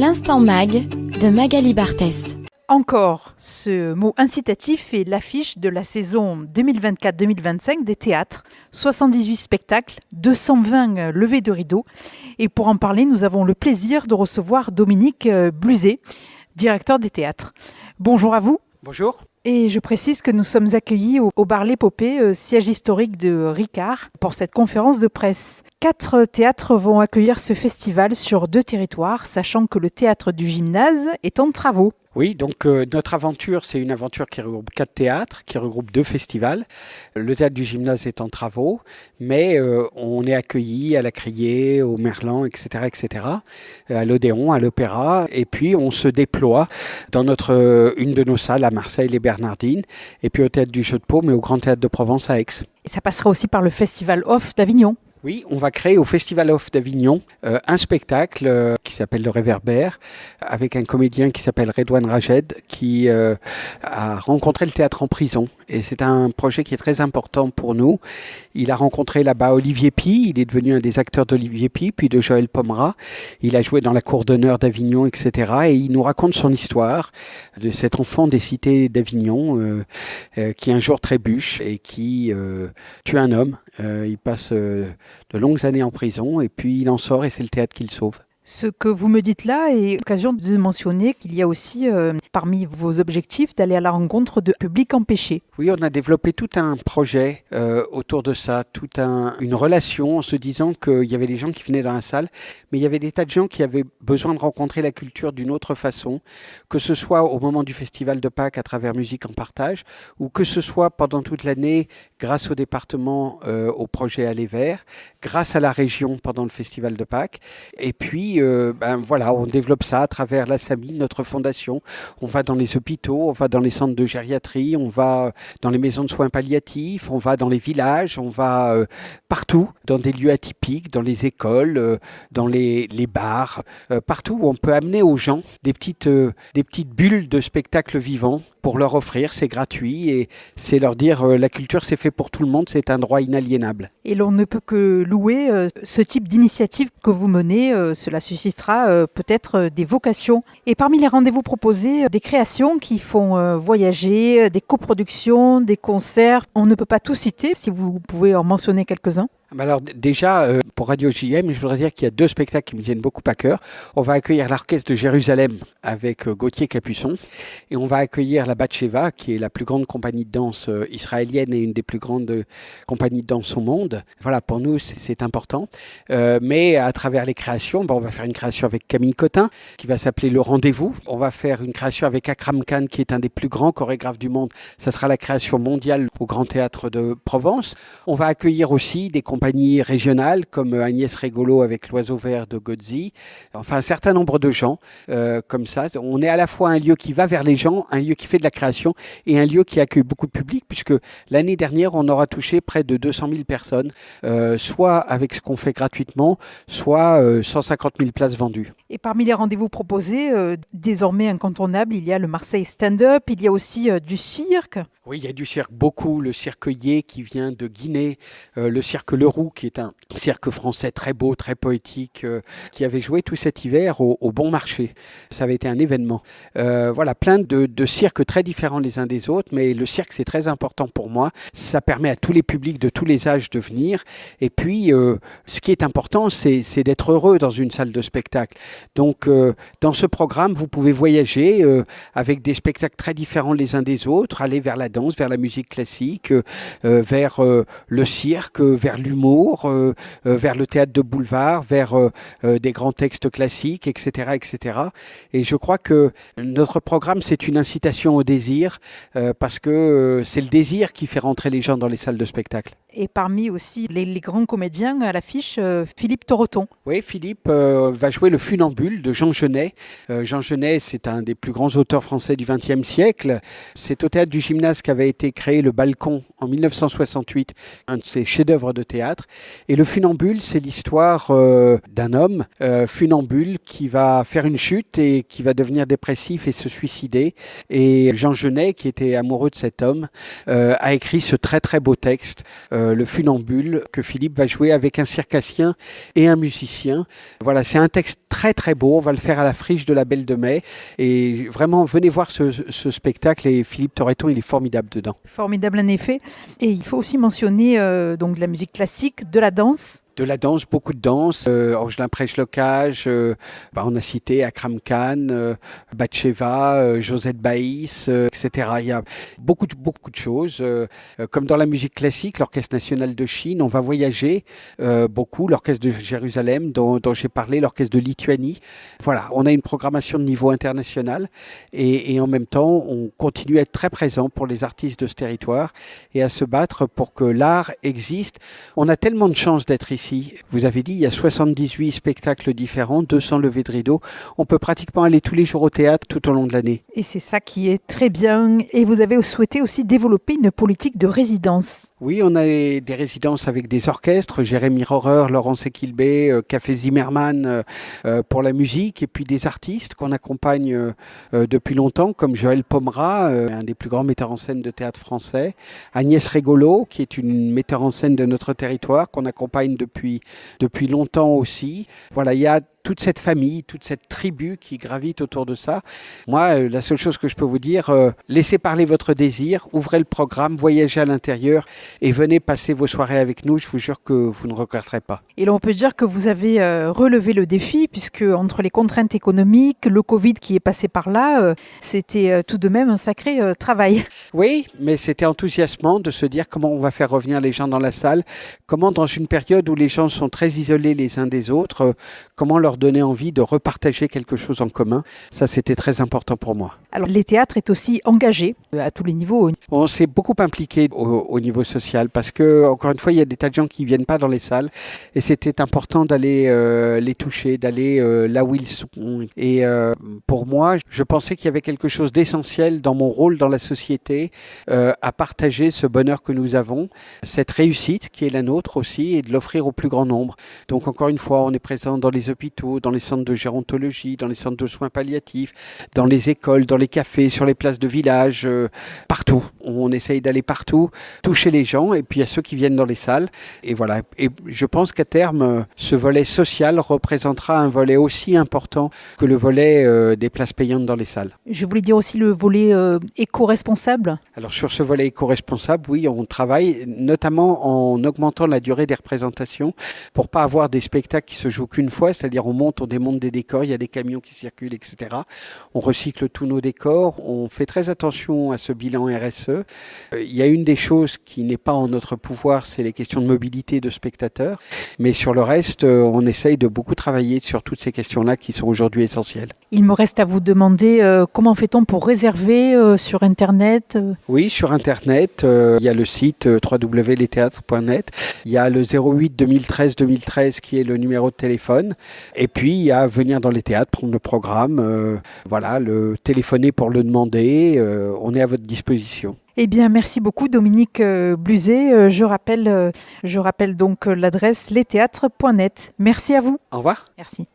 L'instant mag de Magali Barthès. Encore, ce mot incitatif est l'affiche de la saison 2024-2025 des théâtres. 78 spectacles, 220 levées de rideaux. Et pour en parler, nous avons le plaisir de recevoir Dominique Bluzet, directeur des théâtres. Bonjour à vous. Bonjour. Et je précise que nous sommes accueillis au bar L'Épopée, siège historique de Ricard, pour cette conférence de presse. 4 théâtres vont accueillir ce festival sur 2 territoires, sachant que le théâtre du Gymnase est en travaux. Oui, donc notre aventure, c'est une aventure qui regroupe 4 théâtres, qui regroupe 2 festivals. Le théâtre du Gymnase est en travaux, mais on est accueillis à la Criée, au Merlan, etc., à l'Odéon, à l'Opéra, et puis on se déploie dans une de nos salles à Marseille, les Bernardines, et puis au théâtre du Jeu de Paume et au Grand Théâtre de Provence à Aix. Et ça passera aussi par le Festival Off d'Avignon. Oui, on va créer au Festival Off d'Avignon un spectacle qui s'appelle Le Réverbère, avec un comédien qui s'appelle Redouane Rajed, qui a rencontré le théâtre en prison. Et c'est un projet qui est très important pour nous. Il a rencontré là-bas Olivier Py, il est devenu un des acteurs d'Olivier Py, puis de Joël Pomera. Il a joué dans la cour d'honneur d'Avignon, etc. Et il nous raconte son histoire de cet enfant des cités d'Avignon qui un jour trébuche et qui tue un homme. Il passe de longues années en prison et puis il en sort et c'est le théâtre qui le sauve. Ce que vous me dites là est l'occasion de mentionner qu'il y a aussi, parmi vos objectifs, d'aller à la rencontre de publics empêchés. Oui, on a développé tout un projet autour de ça, une relation en se disant qu'il y avait des gens qui venaient dans la salle, mais il y avait des tas de gens qui avaient besoin de rencontrer la culture d'une autre façon, que ce soit au moment du Festival de Pâques à travers Musique en Partage, ou que ce soit pendant toute l'année grâce au département, au projet Aller Vers, grâce à la région pendant le Festival de Pâques, et puis on développe ça à travers la SAMI, notre fondation. On va dans les hôpitaux, on va dans les centres de gériatrie, on va dans les maisons de soins palliatifs, on va dans les villages, on va partout, dans des lieux atypiques, dans les écoles, dans les bars, partout où on peut amener aux gens des petites bulles de spectacles vivants pour leur offrir, c'est gratuit et c'est leur dire la culture c'est fait pour tout le monde, c'est un droit inaliénable. Et l'on ne peut que louer ce type d'initiative que vous menez, cela suscitera peut-être des vocations. Et parmi les rendez-vous proposés, des créations qui font voyager, des coproductions, des concerts, on ne peut pas tout citer, si vous pouvez en mentionner quelques-uns. Alors déjà, pour Radio JM, je voudrais dire qu'il y a 2 spectacles qui me tiennent beaucoup à cœur. On va accueillir l'Orchestre de Jérusalem avec Gauthier Capuçon et on va accueillir la Batsheva, qui est la plus grande compagnie de danse israélienne et une des plus grandes compagnies de danse au monde. Voilà, pour nous, c'est important. Mais à travers les créations, on va faire une création avec Camille Cotin qui va s'appeler Le Rendez-vous. On va faire une création avec Akram Khan, qui est un des plus grands chorégraphes du monde. Ça sera la création mondiale au Grand Théâtre de Provence. On va accueillir aussi des compagnies régionales comme Agnès Régolo avec L'Oiseau Vert de Gozzi, enfin un certain nombre de gens comme ça. On est à la fois un lieu qui va vers les gens, un lieu qui fait de la création et un lieu qui accueille beaucoup de public, puisque l'année dernière on aura touché près de 200 000 personnes, soit avec ce qu'on fait gratuitement, soit 150 000 places vendues. Et parmi les rendez-vous proposés, désormais incontournables, il y a le Marseille Stand-Up, il y a aussi du cirque. Oui, il y a du cirque, beaucoup. Le cirque Yé qui vient de Guinée, le cirque Leroux qui est un cirque français très beau, très poétique, qui avait joué tout cet hiver au Bon Marché. Ça avait été un événement. Voilà, plein de cirques très différents les uns des autres, mais le cirque c'est très important pour moi. Ça permet à tous les publics de tous les âges de venir. Et puis, ce qui est important, c'est d'être heureux dans une salle de spectacle. Donc, dans ce programme, vous pouvez voyager avec des spectacles très différents les uns des autres, aller vers la danse, vers la musique classique, vers le cirque, vers l'humour, vers le théâtre de boulevard, vers des grands textes classiques, etc., etc. Et je crois que notre programme, c'est une incitation au désir, parce que c'est le désir qui fait rentrer les gens dans les salles de spectacle. Et parmi aussi les grands comédiens à l'affiche, Philippe Torreton. Oui, Philippe va jouer le Funambule de Jean Genet. Jean Genet, c'est un des plus grands auteurs français du XXe siècle. C'est au théâtre du Gymnase qu'avait été créé Le Balcon en 1968, un de ses chefs-d'œuvre de théâtre. Et le Funambule, c'est l'histoire d'un homme funambule qui va faire une chute et qui va devenir dépressif et se suicider. Et Jean Genet, qui était amoureux de cet homme, a écrit ce très très beau texte Le Funambule, que Philippe va jouer avec un circassien et un musicien. Voilà, c'est un texte très très beau, on va le faire à la Friche de la Belle de Mai. Et vraiment, venez voir ce spectacle et Philippe Torreton, il est formidable dedans. Formidable en effet. Et il faut aussi mentionner donc de la musique classique, de la danse. De la danse, beaucoup de danse, Angelin Prêche-Locage, on a cité Akram Khan, Batsheva, Josette Baïs, etc. Il y a beaucoup de choses. Comme dans la musique classique, l'Orchestre national de Chine, on va voyager beaucoup, l'Orchestre de Jérusalem dont j'ai parlé, l'Orchestre de Lituanie. Voilà, on a une programmation de niveau international et en même temps, on continue à être très présent pour les artistes de ce territoire et à se battre pour que l'art existe. On a tellement de chance d'être ici. Vous avez dit, il y a 78 spectacles différents, 200 levées de rideaux. On peut pratiquement aller tous les jours au théâtre tout au long de l'année. Et c'est ça qui est très bien. Et vous avez souhaité aussi développer une politique de résidence. Oui, on a des résidences avec des orchestres, Jérémy Rohrer, Laurence Equilbé, Café Zimmermann pour la musique, et puis des artistes qu'on accompagne depuis longtemps, comme Joël Pomera, un des plus grands metteurs en scène de théâtre français, Agnès Régolo, qui est une metteur en scène de notre territoire, qu'on accompagne depuis longtemps aussi. Voilà, il y a toute cette famille, toute cette tribu qui gravite autour de ça. Moi, la seule chose que je peux vous dire, laissez parler votre désir, ouvrez le programme, voyagez à l'intérieur et venez passer vos soirées avec nous. Je vous jure que vous ne regretterez pas. Et là, on peut dire que vous avez relevé le défi, puisque entre les contraintes économiques, le Covid qui est passé par là, c'était tout de même un sacré travail. Oui, mais c'était enthousiasmant de se dire comment on va faire revenir les gens dans la salle, comment dans une période où les gens sont très isolés les uns des autres, comment leur donner envie de repartager quelque chose en commun. Ça, c'était très important pour moi. Alors, les théâtres est aussi engagé à tous les niveaux. On s'est beaucoup impliqué au niveau social parce que, encore une fois, il y a des tas de gens qui ne viennent pas dans les salles et c'était important d'aller les toucher, d'aller là où ils sont. Et pour moi, je pensais qu'il y avait quelque chose d'essentiel dans mon rôle dans la société à partager ce bonheur que nous avons, cette réussite qui est la nôtre aussi et de l'offrir au plus grand nombre. Donc, encore une fois, on est présent dans les hôpitaux, dans les centres de gérontologie, dans les centres de soins palliatifs, dans les écoles, dans les cafés, sur les places de village, partout. On essaye d'aller partout, toucher les gens et puis à ceux qui viennent dans les salles. Et voilà. Et je pense qu'à terme, ce volet social représentera un volet aussi important que le volet des places payantes dans les salles. Je voulais dire aussi le volet éco-responsable. Alors sur ce volet éco-responsable, oui, on travaille notamment en augmentant la durée des représentations pour pas avoir des spectacles qui se jouent qu'une fois, c'est-à-dire on démonte des décors, il y a des camions qui circulent, etc. On recycle tous nos décors, on fait très attention à ce bilan RSE. Il y a une des choses qui n'est pas en notre pouvoir, c'est les questions de mobilité de spectateurs, mais sur le reste, on essaye de beaucoup travailler sur toutes ces questions-là qui sont aujourd'hui essentielles. Il me reste à vous demander comment fait-on pour réserver sur Internet Oui, sur Internet, il y a le site www.lestheatres.net, il y a le 08 2013 2013 qui est le numéro de téléphone, et puis il y a venir dans les théâtres, prendre le programme, voilà, le téléphoner pour le demander, on est à votre disposition. Eh bien, merci beaucoup Dominique Bluzet. Je rappelle donc l'adresse lestheatres.net. Merci à vous. Au revoir. Merci.